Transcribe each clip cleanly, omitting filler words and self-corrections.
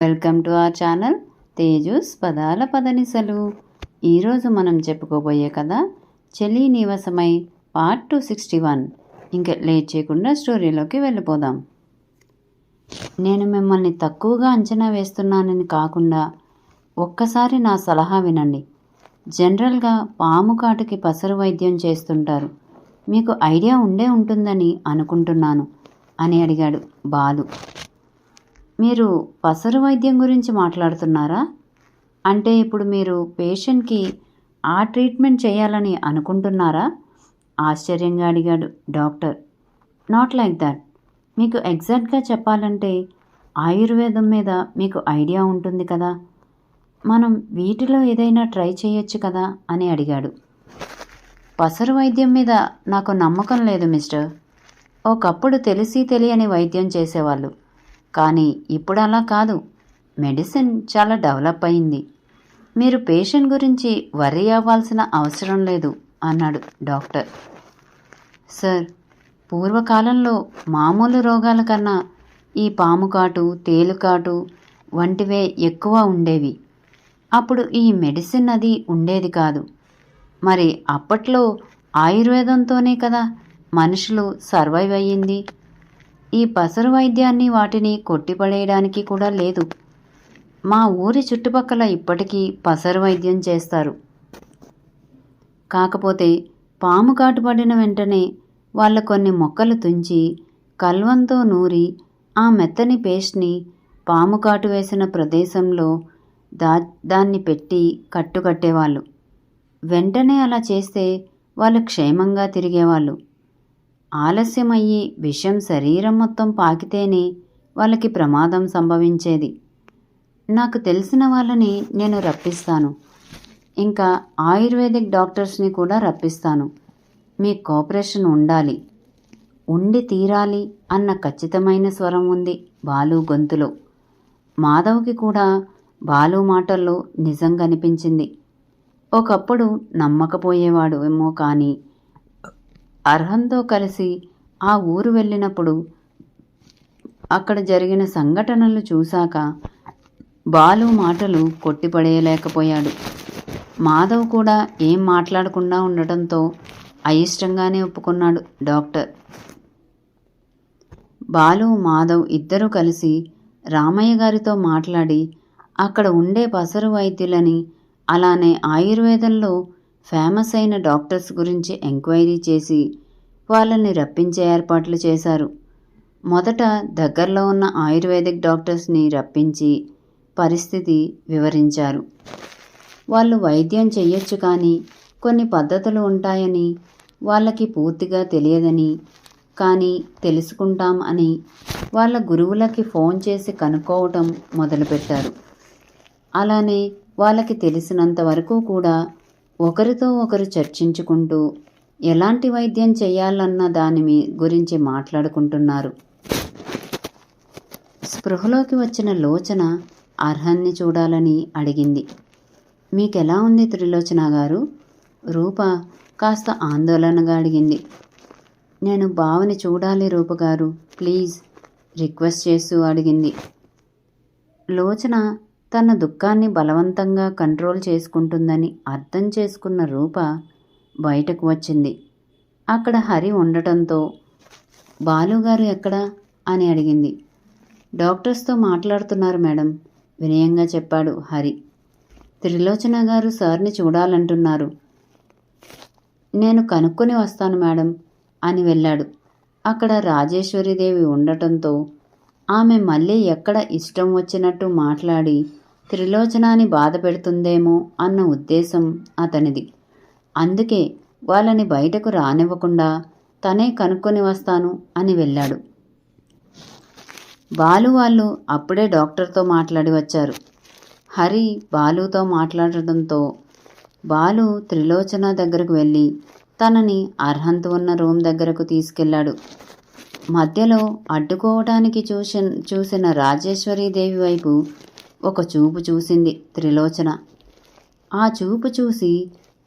Welcome to our channel Teju's పదాల పదనిసలు. ఈరోజు మనం చెప్పుకోబోయే కథ చెలి నివాసమై పార్ట్ 261. ఇంకా లేట్ చేయకుండా స్టోరీలోకి వెళ్ళిపోదాం. నేను మిమ్మల్ని తక్కువగా అంచనా వేస్తున్నానని కాకుండా ఒక్కసారి నా సలహా వినండి. జనరల్గా పాము కాటుకి పసరు వైద్యం చేస్తుంటారు. మీకు ఐడియా ఉంటుందని అనుకుంటున్నాను అని అడిగాడు బాలు. మీరు పసరు వైద్యం గురించి మాట్లాడుతున్నారా? అంటే ఇప్పుడు మీరు పేషెంట్కి ఆ ట్రీట్మెంట్ చేయాలని అనుకుంటున్నారా? ఆశ్చర్యంగా అడిగాడు డాక్టర్. Not like that. మీకు ఎగ్జాక్ట్గా చెప్పాలంటే ఆయుర్వేదం మీద మీకు ఐడియా ఉంటుంది కదా, మనం వీటిలో ఏదైనా ట్రై చేయొచ్చు కదా అని అడిగాడు. పసరు వైద్యం మీద నాకు నమ్మకం లేదు మిస్టర్. ఒకప్పుడు తెలిసి తెలియని వైద్యం చేసేవాళ్ళు, కానీ ఇప్పుడు అలా కాదు. మెడిసిన్ చాలా డెవలప్ అయింది. మీరు పేషెంట్ గురించి వర్రీ అవ్వాల్సిన అవసరం లేదు అన్నాడు డాక్టర్. సార్, పూర్వకాలంలో మామూలు రోగాల కన్నా ఈ పాముకాటు, తేలుకాటు వంటివే ఎక్కువ ఉండేవి. అప్పుడు ఈ మెడిసిన్ అది ఉండేది కాదు. మరి అప్పట్లో ఆయుర్వేదంతోనే కదా మనుషులు సర్వైవ్ అయ్యింది. ఈ పసరు వైద్యాన్ని వాటిని కొట్టిపడేయడానికి కూడా లేదు. మా ఊరి చుట్టుపక్కల ఇప్పటికీ పసరు వైద్యం చేస్తారు. కాకపోతే పాము కాటు పడిన వెంటనే వాళ్ళ కొన్ని మొక్కలు తుంచి కల్వంతో నూరి ఆ మెత్తని పేస్ట్ని పాము కాటు వేసిన ప్రదేశంలో దాన్ని పెట్టి కట్టుకట్టేవాళ్ళు. వెంటనే అలా చేస్తే వాళ్ళు క్షేమంగా తిరిగేవాళ్ళు. ఆలస్యమయ్యి విషం శరీరం మొత్తం పాకితేనే వాళ్ళకి ప్రమాదం సంభవించేది. నాకు తెలిసిన వాళ్ళని నేను రప్పిస్తాను. ఇంకా ఆయుర్వేదిక్ డాక్టర్స్ని కూడా రప్పిస్తాను. మీ కోఆపరేషన్ ఉండాలి, ఉండి తీరాలి అన్న ఖచ్చితమైన స్వరం ఉంది బాలు గొంతులో. మాధవ్కి కూడా బాలు మాటల్లో నిజం కనిపించింది. ఒకప్పుడు నమ్మకపోయేవాడు ఏమో, కానీ అర్హంతో కలిసి ఆ ఊరు వెళ్ళినప్పుడు అక్కడ జరిగిన సంఘటనలు చూశాక బాలు మాటలు కొట్టిపడేయలేకపోయాడు. మాధవ్ కూడా ఏం మాట్లాడకుండా ఉండటంతో అయిష్టంగానే ఒప్పుకున్నాడు డాక్టర్. బాలు, మాధవ్ ఇద్దరూ కలిసి రామయ్య గారితో మాట్లాడి అక్కడ ఉండే పసరు వైద్యులని, అలానే ఆయుర్వేదంలో ఫేమస్ అయిన డాక్టర్స్ గురించి ఎంక్వైరీ చేసి వాళ్ళని రప్పించే ఏర్పాట్లు చేశారు. మొదట దగ్గరలో ఉన్న ఆయుర్వేదిక్ డాక్టర్స్ని రప్పించి పరిస్థితి వివరించారు. వాళ్ళు వైద్యం చెయ్యొచ్చు, కానీ కొన్ని పద్ధతులు ఉంటాయని, వాళ్ళకి పూర్తిగా తెలియదని, కానీ తెలుసుకుంటాం అని వాళ్ళ గురువులకి ఫోన్ చేసి కనుక్కోవటం మొదలుపెట్టారు. అలానే వాళ్ళకి తెలిసినంత వరకు కూడా ఒకరితో ఒకరు చర్చించుకుంటూ ఎలాంటి వైద్యం చేయాలన్న దాని గురించి మాట్లాడుకుంటున్నారు. స్పృహలోకి వచ్చిన లోచన అర్హన్ని చూడాలని అడిగింది. మీకెలా ఉంది త్రిలోచన గారు? రూప కాస్త ఆందోళనగా అడిగింది. నేను బావని చూడాలి రూపగారు, ప్లీజ్ రిక్వెస్ట్ చేస్తూ అడిగింది. లోచన తన దుఃఖాన్ని బలవంతంగా కంట్రోల్ చేసుకుంటుందని అర్థం చేసుకున్న రూప బయటకు వచ్చింది. అక్కడ హరి ఉండటంతో బాలుగారు ఎక్కడా అని అడిగింది. డాక్టర్స్తో మాట్లాడుతున్నారు మేడం, వినయంగా చెప్పాడు హరి. త్రిలోచన గారు సార్ని చూడాలంటున్నారు. నేను కనుక్కొని వస్తాను మేడం అని వెళ్ళాడు. అక్కడ రాజేశ్వరీదేవి ఉండటంతో ఆమె మళ్ళీ ఎక్కడ ఇష్టం వచ్చినట్టు మాట్లాడి త్రిలోచనాని బాధ పెడుతుందేమో అన్న ఉద్దేశం అతనిది. అందుకే వాళ్ళని బయటకు రానివ్వకుండా తనే కనుక్కొని వస్తాను అని వెళ్ళాడు. బాలు వాళ్ళు అప్పుడే డాక్టర్తో మాట్లాడి వచ్చారు. హరి బాలుతో మాట్లాడటంతో బాలు త్రిలోచన దగ్గరకు వెళ్ళి తనని అర్హంత్ ఉన్న రూమ్ దగ్గరకు తీసుకెళ్లాడు. మధ్యలో అడ్డుకోవటానికి చూసిన రాజేశ్వరీదేవి వైపు ఒక చూపు చూసింది త్రిలోచన. ఆ చూపు చూసి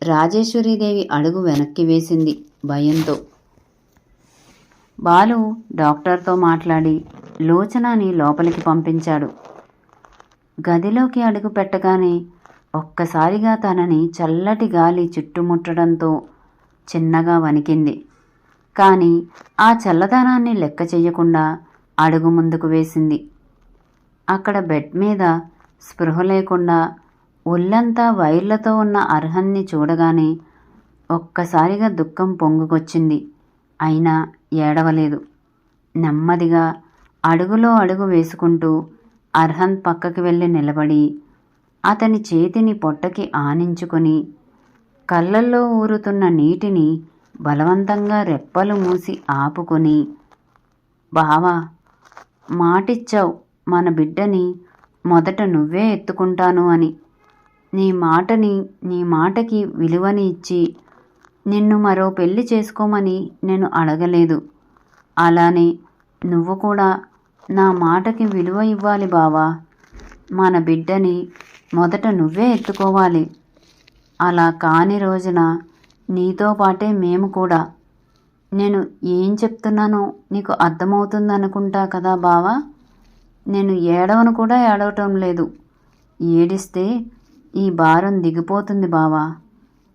రాజేశ్వరీదేవి అడుగు వెనక్కి వేసింది భయంతో. బాలు డాక్టర్తో మాట్లాడి లోచనని లోపలికి పంపించాడు. గదిలోకి అడుగు పెట్టగానే ఒక్కసారిగా తనని చల్లటి గాలి చుట్టుముట్టడంతో చిన్నగా వణికింది. కానీ ఆ చల్లదనాన్ని లెక్క చెయ్యకుండా అడుగు ముందుకు వేసింది. అక్కడ బెడ్ మీద స్పృహ లేకుండా ఒళ్ళంతా వైర్లతో ఉన్న అర్హన్ని చూడగానే ఒక్కసారిగా దుఃఖం పొంగుకొచ్చింది. అయినా ఏడవలేదు. నెమ్మదిగా అడుగులో అడుగు వేసుకుంటూ అర్హన్ పక్కకి వెళ్ళి నిలబడి అతని చేతిని పొట్టకి ఆనించుకొని కళ్ళల్లో ఊరుతున్న నీటిని బలవంతంగా రెప్పలు మూసి ఆపుకొని, బావా, మాటిచ్చావు మన బిడ్డని మొదట నువ్వే ఎత్తుకుంటాను అని. నీ మాటకి విలువని ఇచ్చి నిన్ను మరో పెళ్లి చేసుకోమని నేను అడగలేదు. అలానే నువ్వు కూడా నా మాటకి విలువ ఇవ్వాలి బావా. మన బిడ్డని మొదట నువ్వే ఎత్తుకోవాలి. అలా కాని రోజున నీతో పాటే మేము కూడా. నేను ఏం చెప్తున్నానో నీకు అర్థమవుతుందనుకుంటా కదా బావా. నేను ఏడవను కూడా ఏడవటం లేదు. ఏడిస్తే ఈ భారం దిగిపోతుంది బావా.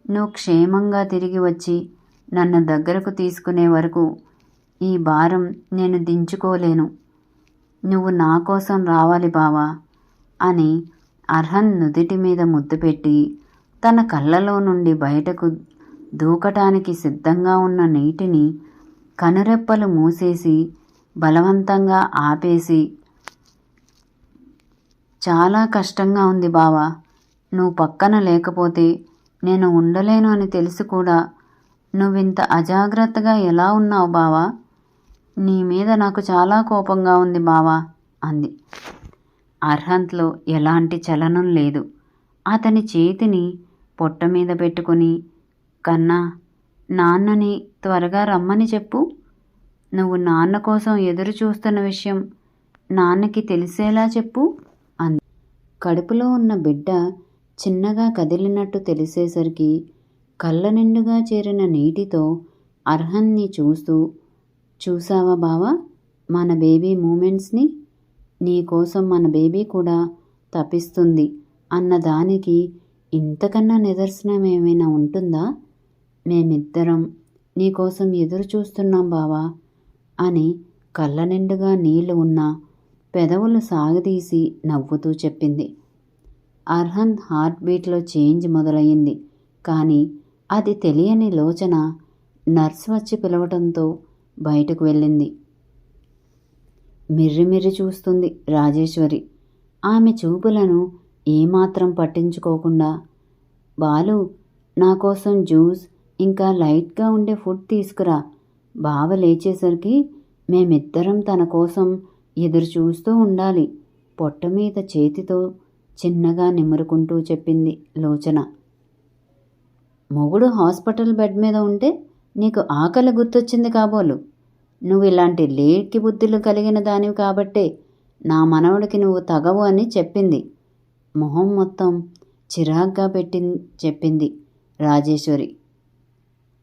నువ్వు క్షేమంగా తిరిగి వచ్చి నన్ను దగ్గరకు తీసుకునే వరకు ఈ భారం నేను దించుకోలేను. నువ్వు నా కోసం రావాలి బావా అని అర్హన్ నుదిటి మీద ముద్దు పెట్టి తన కళ్ళలో నుండి బయటకు దూకటానికి సిద్ధంగా ఉన్న నీటిని కనురెప్పలు మూసేసి బలవంతంగా ఆపేసి, చాలా కష్టంగా ఉంది బావా. నువ్వు పక్కన లేకపోతే నేను ఉండలేను అని తెలిసి కూడా నువ్వింత అజాగ్రత్తగా ఎలా ఉన్నావు బావా. నీ మీద నాకు చాలా కోపంగా ఉంది బావా అంది. అర్హంత్లో ఎలాంటి చలనం లేదు. అతని చేతిని పొట్ట మీద పెట్టుకుని, కన్నా, నాన్నని త్వరగా రమ్మని చెప్పు. నువ్వు నాన్న కోసం ఎదురు చూస్తున్న విషయం నాన్నకి తెలిసేలా చెప్పు అంది. కడుపులో ఉన్న బిడ్డ చిన్నగా కదిలినట్టు తెలిసేసరికి కళ్ళ నిండుగా చేరిన నీటితో అర్హన్ని చూస్తూ, చూసావా బావా మన బేబీ మూమెంట్స్ని? నీకోసం మన బేబీ కూడా తపిస్తుంది అన్నదానికి ఇంతకన్నా నిదర్శనం ఏమైనా ఉంటుందా? మేమిద్దరం నీకోసం ఎదురు చూస్తున్నాం బావా అని కళ్ళ నిండుగా నీళ్లు ఉన్న పెదవులు సాగదీసి నవ్వుతూ చెప్పింది. అర్హన్ హార్ట్ బీట్లో చేంజ్ మొదలయ్యింది. కానీ అది తెలియని లోచన నర్స్ వచ్చి పిలవటంతో బయటకు వెళ్ళింది. మిర్రిమిర్రి చూస్తుంది రాజేశ్వరి. ఆమె చూపులను ఏమాత్రం పట్టించుకోకుండా, బాలు, నా కోసం జ్యూస్ ఇంకా లైట్గా ఉండే ఫుడ్ తీసుకురా. బావ లేచేసరికి మేమిద్దరం తన కోసం ఎదురు చూస్తూ ఉండాలి. పొట్ట మీద చేతితో చిన్నగా నిమురుకుంటూ చెప్పింది లోచన. మొగుడు హాస్పిటల్ బెడ్ మీద ఉంటే నీకు ఆకలి గుర్తొచ్చింది కాబోలు. నువ్వు ఇలాంటి లేకి బుద్ధులు కలిగిన దానివి కాబట్టే నా మనవడికి నువ్వు తగవు అని చెప్పింది. మొహం మొత్తం చిరాగ్గా చెప్పింది రాజేశ్వరి.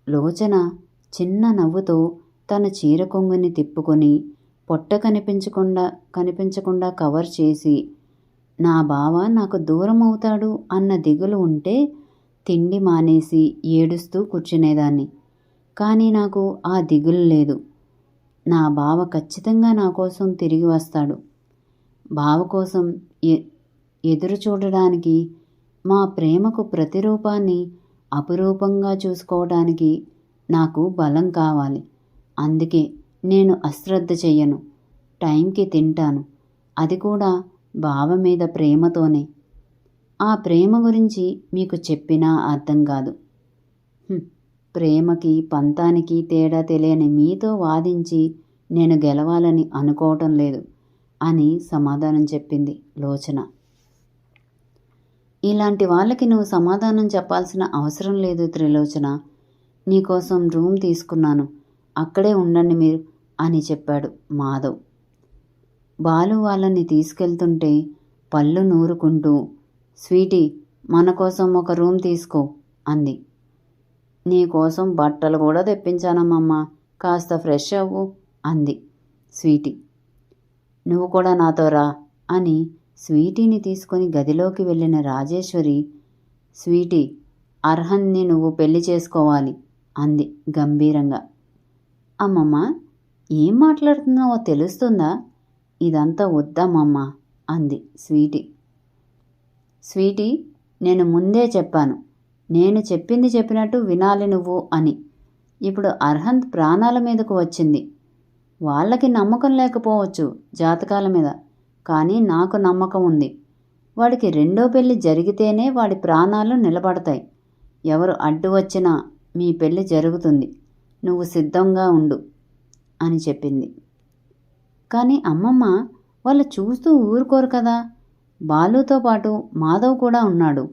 లోచన చిన్న నవ్వుతో తన చీర కొంగుని తిప్పుకొని పొట్ట కనిపించకుండా కవర్ చేసి, నా బావ నాకు దూరం అవుతాడు అన్న దిగులు ఉంటే తిండి మానేసి ఏడుస్తూ కూర్చునేదాన్ని. కానీ నాకు ఆ దిగులు లేదు. నా బావ ఖచ్చితంగా నా కోసం తిరిగి వస్తాడు. బావ కోసం ఎదురు చూడడానికి, మా ప్రేమకు ప్రతిరూపాన్ని అపురూపంగా చూసుకోవడానికి నాకు బలం కావాలి. అందుకే నేను అశ్రద్ధ చెయ్యను. టైంకి తింటాను. అది కూడా బావ మీద ప్రేమతోనే. ఆ ప్రేమ గురించి మీకు చెప్పినా అర్థం కాదు. ప్రేమకి పంతానికి తేడా తెలియని మీతో వాదించి నేను గెలవాలని అనుకోవటం లేదు అని సమాధానం చెప్పింది లోచన. ఇలాంటి వాళ్ళకి నువ్వు సమాధానం చెప్పాల్సిన అవసరం లేదు త్రిలోచన. నీకోసం రూమ్ తీసుకున్నాను, అక్కడే ఉండండి మీరు అని చెప్పాడు మాధవ్. బాలు వాళ్ళని తీసుకెళ్తుంటే పళ్ళు నూరుకుంటూ, స్వీటీ, మన కోసం ఒక రూమ్ తీసుకో అంది. నీకోసం బట్టలు కూడా తెప్పించానమ్మమ్మ, కాస్త ఫ్రెష్ అవ్వు అంది స్వీటీ. నువ్వు కూడా నాతో రా అని స్వీటీని తీసుకొని గదిలోకి వెళ్ళిన రాజేశ్వరి, స్వీటీ, అర్హన్ని నువ్వు పెళ్లి చేసుకోవాలి అంది గంభీరంగా. అమ్మమ్మ, ఏం మాట్లాడుతున్నావో తెలుస్తుందా? ఇదంతా వద్దమ్మమ్మ అంది స్వీటీ. స్వీటీ, నేను ముందే చెప్పాను, నేను చెప్పింది చెప్పినట్టు వినాలి నువ్వు అని. ఇప్పుడు అర్హంత్ ప్రాణాల మీదకు వచ్చింది. వాళ్ళకి నమ్మకం లేకపోవచ్చు జాతకాల మీద, కానీ నాకు నమ్మకం ఉంది. వాడికి రెండో పెళ్లి జరిగితేనే వాడి ప్రాణాలు నిలబడతాయి. ఎవరు అడ్డు వచ్చినా మీ పెళ్లి జరుగుతుంది. నువ్వు సిద్ధంగా ఉండు అని చెప్పింది. కానీ అమ్మమ్మ, వాళ్ళు చూస్తూ ఊరుకోరు కదా. బాలుతో పాటు మాధవ్ కూడా ఉన్నాడు.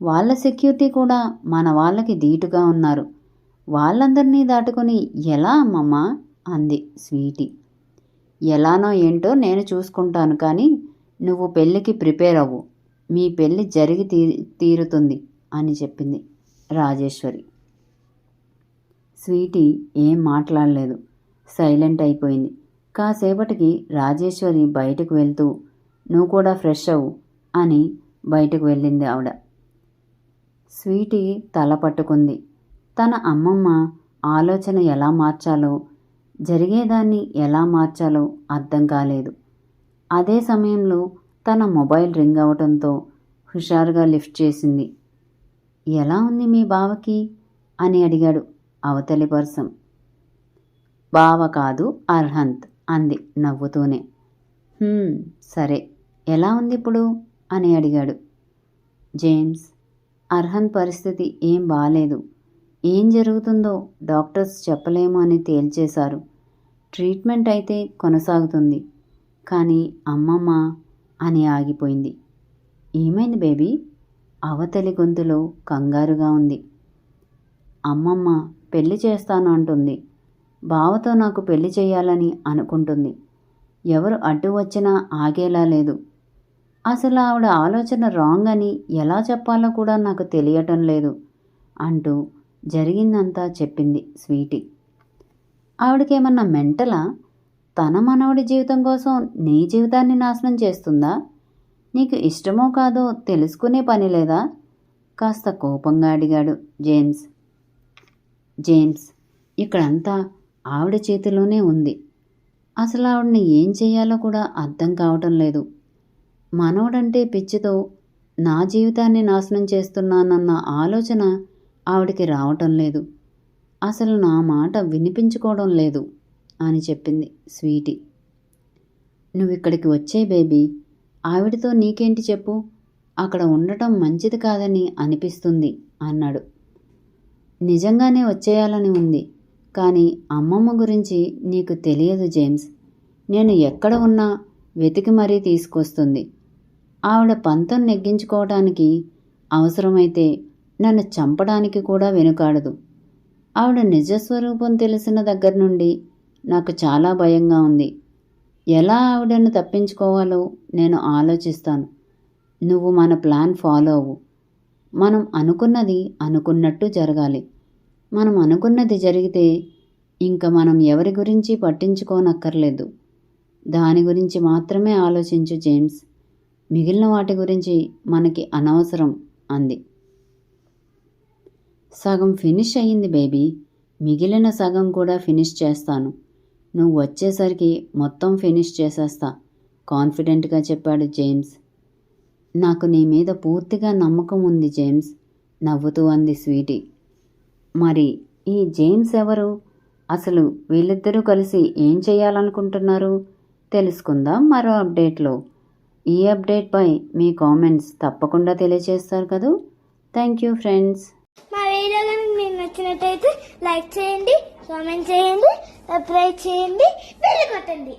వాళ్ళ సెక్యూరిటీ కూడా మన వాళ్ళకి ధీటుగా ఉన్నారు. వాళ్ళందరినీ దాటుకొని ఎలా అమ్మమ్మ అంది స్వీటీ. ఎలానో ఏంటో నేను చూసుకుంటాను, కానీ నువ్వు పెళ్ళికి ప్రిపేర్ అవ్వు. మీ పెళ్ళి జరిగి తీరుతుంది అని చెప్పింది రాజేశ్వరి. స్వీటీ ఏం మాట్లాడలేదు, సైలెంట్ అయిపోయింది. కాసేపటికి రాజేశ్వరి బయటకు వెళ్తూ, నువ్వు కూడా ఫ్రెష్ అవ్వు అని బయటకు వెళ్ళింది ఆవిడ. స్వీటీ తల పట్టుకుంది. తన అమ్మమ్మ ఆలోచన ఎలా మార్చాలో, జరిగేదాన్ని ఎలా మార్చాలో అర్థం కాలేదు. అదే సమయంలో తన మొబైల్ రింగ్ అవడంతో హుషారుగా లిఫ్ట్ చేసింది. ఎలా ఉంది మీ బావకి అని అడిగాడు అవతలి పర్సన్. బావ కాదు, అర్హంత్ అంది నవ్వుతూనే. సరే, ఎలా ఉంది ఇప్పుడు అని అడిగాడు. జేమ్స్, అర్హంత్ పరిస్థితి ఏం బాలేదు. ఏం జరుగుతుందో డాక్టర్స్ చెప్పలేము అని తేల్చేశారు. ట్రీట్మెంట్ అయితే కొనసాగుతుంది, కానీ అమ్మమ్మ అని ఆగిపోయింది. ఏమైంది బేబీ? అవతలి గొంతులో కంగారుగా ఉంది. అమ్మమ్మ పెళ్లి చేస్తాను అంటుంది. బావతో నాకు పెళ్లి చేయాలని అనుకుంటుంది. ఎవరు అడ్డు వచ్చినా ఆగేలా లేదు. అసలు ఆవిడ ఆలోచన రాంగ్ అని ఎలా చెప్పాలో కూడా నాకు తెలియటం లేదు అంటూ జరిగిందంతా చెప్పింది స్వీటీ. ఆవిడకేమన్నా మెంటలా? తన మనవడి జీవితం కోసం నీ జీవితాన్ని నాశనం చేస్తుందా? నీకు ఇష్టమో కాదో తెలుసుకునే పని లేదా? కాస్త కోపంగా అడిగాడు జేమ్స్. జేమ్స్, ఇక్కడంతా ఆవిడ చేతిలోనే ఉంది. అసలు ఆవిడని ఏం చేయాలో కూడా అర్థం కావటం లేదు. మనవడంటే పిచ్చితో నా జీవితాన్ని నాశనం చేస్తున్నానన్న ఆలోచన ఆవిడికి రావటం లేదు. అసలు నా మాట వినిపించుకోవడం లేదు అని చెప్పింది స్వీటీ. నువ్విక్కడికి వచ్చే బేబీ, ఆవిడతో నీకేంటి చెప్పు. అక్కడ ఉండటం మంచిది కాదని అనిపిస్తుంది అన్నాడు. నిజంగానే వచ్చేయాలని ఉంది, కానీ అమ్మమ్మ గురించి నీకు తెలియదు జేమ్స్. నేను ఎక్కడ ఉన్నా వెతికి మరీ తీసుకొస్తుంది. ఆవిడ పంతం నెగ్గించుకోవడానికి అవసరమైతే నన్ను చంపడానికి కూడా వెనుకాడదు. ఆవిడ నిజస్వరూపం తెలిసిన దగ్గర నుండి నాకు చాలా భయంగా ఉంది. ఎలా ఆవిడను తప్పించుకోవాలో నేను ఆలోచిస్తాను. నువ్వు మన ప్లాన్ ఫాలో అవ్వు. మనం అనుకున్నది అనుకున్నట్టు జరగాలి. మనం అనుకున్నది జరిగితే ఇంకా మనం ఎవరి గురించి పట్టించుకోనక్కర్లేదు. దాని గురించి మాత్రమే ఆలోచించు జేమ్స్. మిగిలిన వాటి గురించి మనకి అనవసరం అంది. సగం ఫినిష్ అయ్యింది బేబీ. మిగిలిన సగం కూడా ఫినిష్ చేస్తాను. నువ్వు వచ్చేసరికి మొత్తం ఫినిష్ చేసేస్తా కాన్ఫిడెంట్గా చెప్పాడు జేమ్స్. నాకు నీ మీద పూర్తిగా నమ్మకం ఉంది జేమ్స్ నవ్వుతూ అంది స్వీటీ. మరి ఈ జేమ్స్ ఎవరు? అసలు వీళ్ళిద్దరూ కలిసి ఏం చేయాలనుకుంటున్నారు? తెలుసుకుందాం మరో అప్డేట్లో. ఈ అప్డేట్పై మీ కామెంట్స్ తప్పకుండా తెలియజేస్తారు కదూ. Thank you friends. మా వీడియో కనుక మీకు నచ్చినట్టయితే లైక్ చేయండి, కామెంట్ చేయండి, సబ్స్క్రైబ్ చేయండి, బెల్ కొట్టండి.